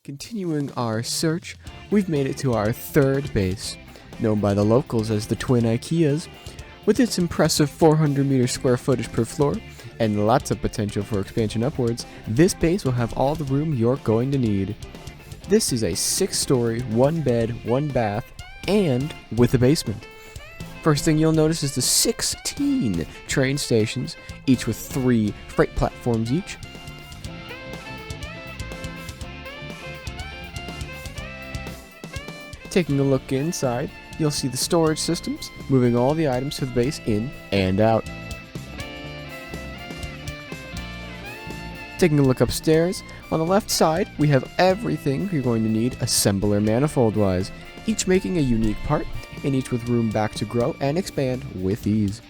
Continuing our search, we've made it to our third base, known by the locals as the Twin IKEAS. With its impressive 400-meter square footage per floor, and lots of potential for expansion upwards, this base will have all the room you're going to need. This is a 6-story, 1-bed, 1-bath, and with a basement. First thing you'll notice is the 16 train stations, each with 3 freight platforms each. Taking a look inside, you'll see the storage systems, moving all the items to the base in and out. Taking a look upstairs, on the left side, we have everything you're going to need assembler manifold-wise, each making a unique part, and each with room back to grow and expand with ease.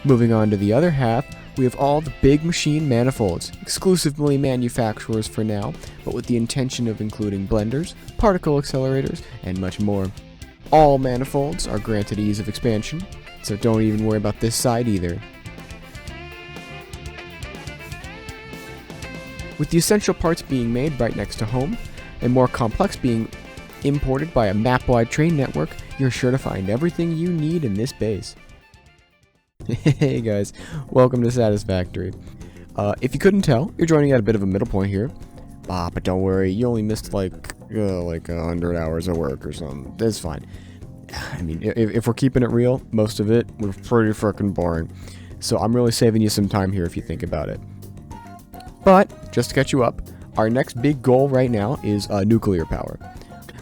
Moving on to the other half, we have all the big machine manifolds, exclusively manufacturers for now, but with the intention of including blenders, particle accelerators, and much more. All manifolds are granted ease of expansion, so don't even worry about this side either. With the essential parts being made right next to home, and more complex being imported by a map-wide train network, you're sure to find everything you need in this base. Hey guys, welcome to Satisfactory. If you couldn't tell, you're joining at a bit of a middle point here. But don't worry, you only missed like 100 hours of work or something. That's fine. I mean, if we're keeping it real, most of it was pretty frickin' boring. So I'm really saving you some time here if you think about it. But, just to catch you up, our next big goal right now is nuclear power.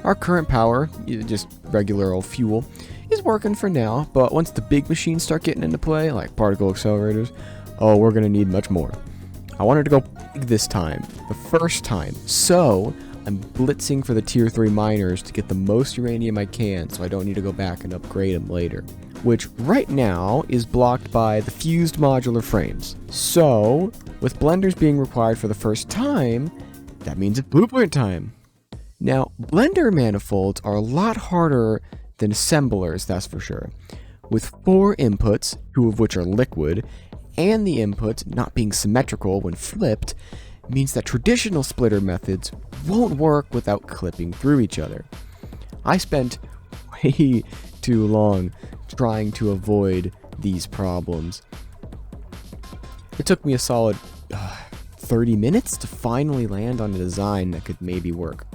Our current power, just regular old fuel, is working for now, but once the big machines start getting into play, like particle accelerators, we're going to need much more. I wanted to go big this time, the first time, so I'm blitzing for the tier 3 miners to get the most uranium I can so I don't need to go back and upgrade them later, which right now is blocked by the fused modular frames. So, with blenders being required for the first time, that means it's blueprint time. Now, blender manifolds are a lot harder than assemblers, that's for sure. With 4 inputs, 2 of which are liquid, and the inputs not being symmetrical when flipped, means that traditional splitter methods won't work without clipping through each other. I spent way too long trying to avoid these problems. It took me a solid 30 minutes to finally land on a design that could maybe work.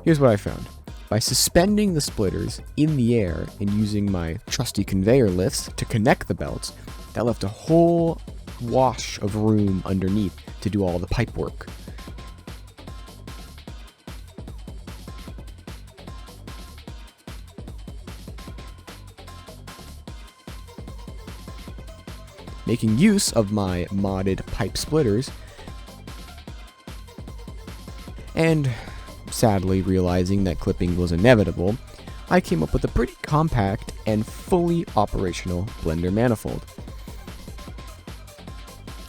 Here's what I found. By suspending the splitters in the air and using my trusty conveyor lifts to connect the belts, that left a whole wash of room underneath to do all the pipe work. Making use of my modded pipe splitters, and sadly realizing that clipping was inevitable, I came up with a pretty compact and fully operational blender manifold.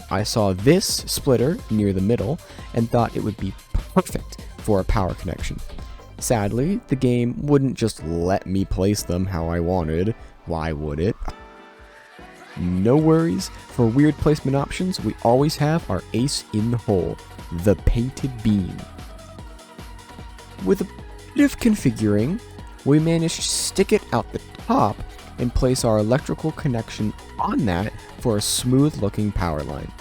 I saw this splitter near the middle and thought it would be perfect for a power connection. Sadly, the game wouldn't just let me place them how I wanted. Why would it? No worries, for weird placement options, we always have our ace in the hole, the painted beam. With a bit of configuring, we managed to stick it out the top and place our electrical connection on that for a smooth looking power line.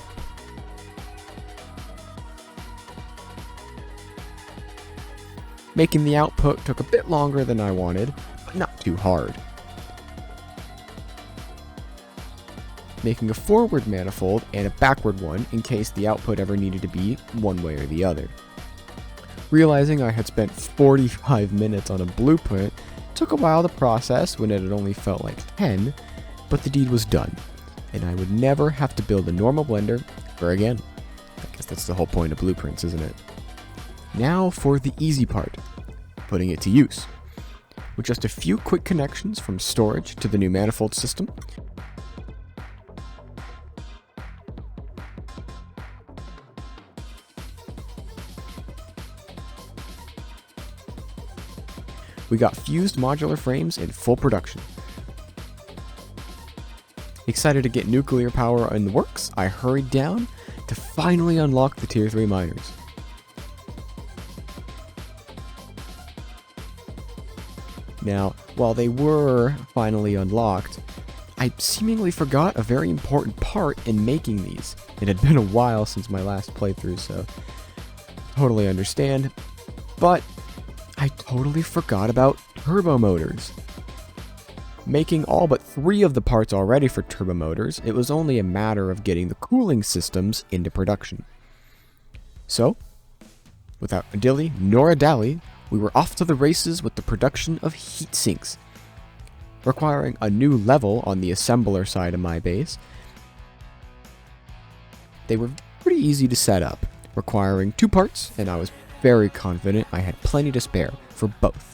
Making the output took a bit longer than I wanted, but not too hard. Making a forward manifold and a backward one in case the output ever needed to be one way or the other. Realizing I had spent 45 minutes on a blueprint took a while to process when it had only felt like 10, but the deed was done, and I would never have to build a normal blender ever again. I guess that's the whole point of blueprints, isn't it? Now for the easy part, putting it to use. With just a few quick connections from storage to the new manifold system, we got fused modular frames in full production. Excited to get nuclear power in the works, I hurried down to finally unlock the Tier 3 miners. Now, while they were finally unlocked, I seemingly forgot a very important part in making these. It had been a while since my last playthrough, so totally understand. But I totally forgot about turbo motors. Making all but 3 of the parts already for turbo motors, it was only a matter of getting the cooling systems into production. So, without a dilly nor a dally, we were off to the races with the production of heat sinks. Requiring a new level on the assembler side of my base, they were pretty easy to set up, requiring 2 parts, and I was very confident I had plenty to spare for both.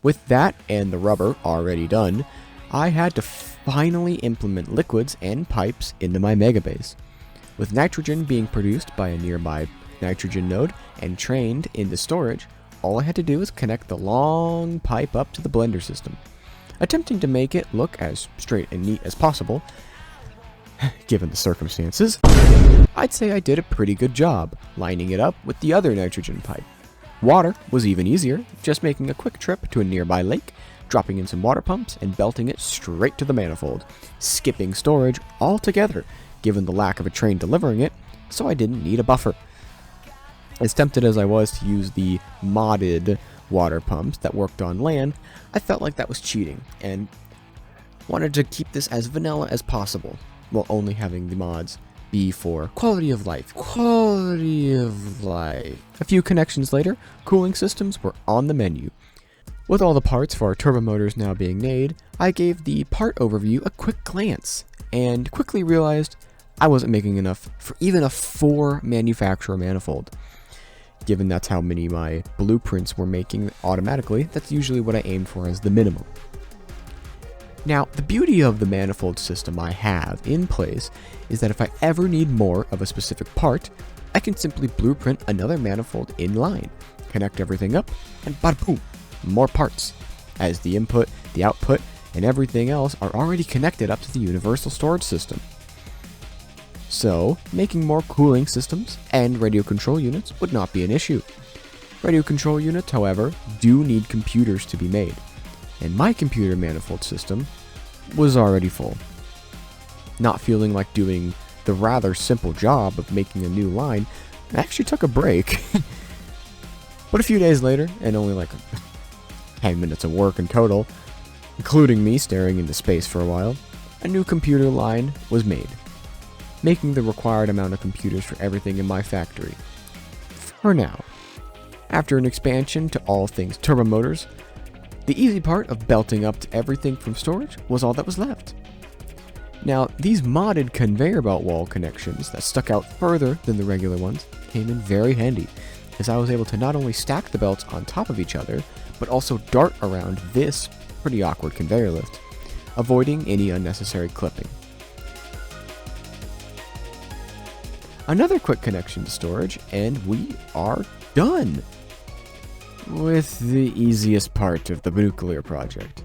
With that and the rubber already done, I had to finally implement liquids and pipes into my megabase. With nitrogen being produced by a nearby nitrogen node and trained into storage, all I had to do was connect the long pipe up to the blender system. Attempting to make it look as straight and neat as possible, given the circumstances, I'd say I did a pretty good job lining it up with the other nitrogen pipe. Water was even easier, just making a quick trip to a nearby lake, dropping in some water pumps, and belting it straight to the manifold, skipping storage altogether, given the lack of a train delivering it, so I didn't need a buffer. As tempted as I was to use the modded water pumps that worked on land, I felt like that was cheating, and wanted to keep this as vanilla as possible, while only having the mods be for quality of life. Quality of life. A few connections later, cooling systems were on the menu. With all the parts for our turbo motors now being made, I gave the part overview a quick glance, and quickly realized I wasn't making enough for even a 4 manufacturer manifold. Given that's how many my blueprints were making automatically, that's usually what I aimed for as the minimum. Now, the beauty of the manifold system I have in place is that if I ever need more of a specific part, I can simply blueprint another manifold in line, connect everything up, and bada boom, more parts, as the input, the output, and everything else are already connected up to the universal storage system. So, making more cooling systems and radio control units would not be an issue. Radio control units, however, do need computers to be made, and my computer manifold system was already full. Not feeling like doing the rather simple job of making a new line, I actually took a break. But a few days later, and only like 10 minutes of work in total, including me staring into space for a while, a new computer line was made, making the required amount of computers for everything in my factory. For now. After an expansion to all things turbo motors, the easy part of belting up to everything from storage was all that was left. Now, these modded conveyor belt wall connections that stuck out further than the regular ones came in very handy, as I was able to not only stack the belts on top of each other, but also dart around this pretty awkward conveyor lift, avoiding any unnecessary clipping. Another quick connection to storage, and we are done with the easiest part of the nuclear project.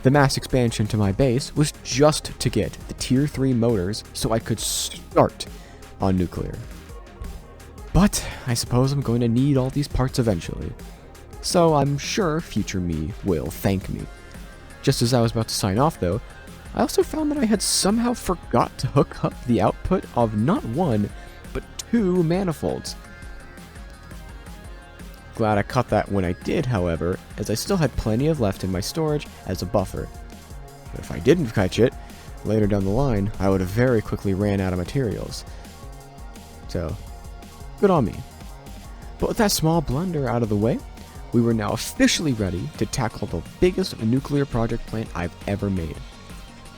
The mass expansion to my base was just to get the Tier 3 motors so I could start on nuclear. But I suppose I'm going to need all these parts eventually, so I'm sure future me will thank me. Just as I was about to sign off though, I also found that I had somehow forgot to hook up the output of not 1, but 2 manifolds. Glad I caught that when I did, however, as I still had plenty of left in my storage as a buffer. But if I didn't catch it, later down the line, I would have very quickly ran out of materials. So, good on me. But with that small blunder out of the way, we were now officially ready to tackle the biggest nuclear project plant I've ever made.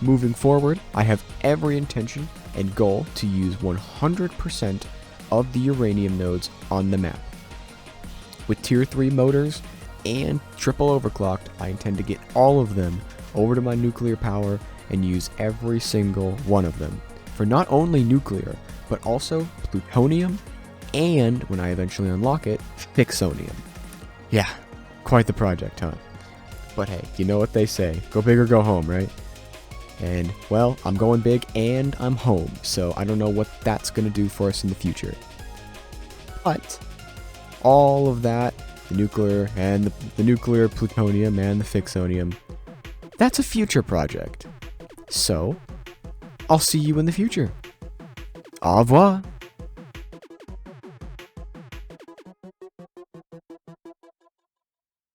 Moving forward, I have every intention and goal to use 100% of the uranium nodes on the map. With Tier 3 motors and triple overclocked, I intend to get all of them over to my nuclear power and use every single one of them for not only nuclear, but also plutonium and, when I eventually unlock it, fixonium. Yeah, quite the project, huh? But hey, you know what they say, go big or go home, right? And, well, I'm going big and I'm home, so I don't know what that's going to do for us in the future. But all of that, the nuclear and the nuclear plutonium and the fixonium, that's a future project. So, I'll see you in the future. Au revoir.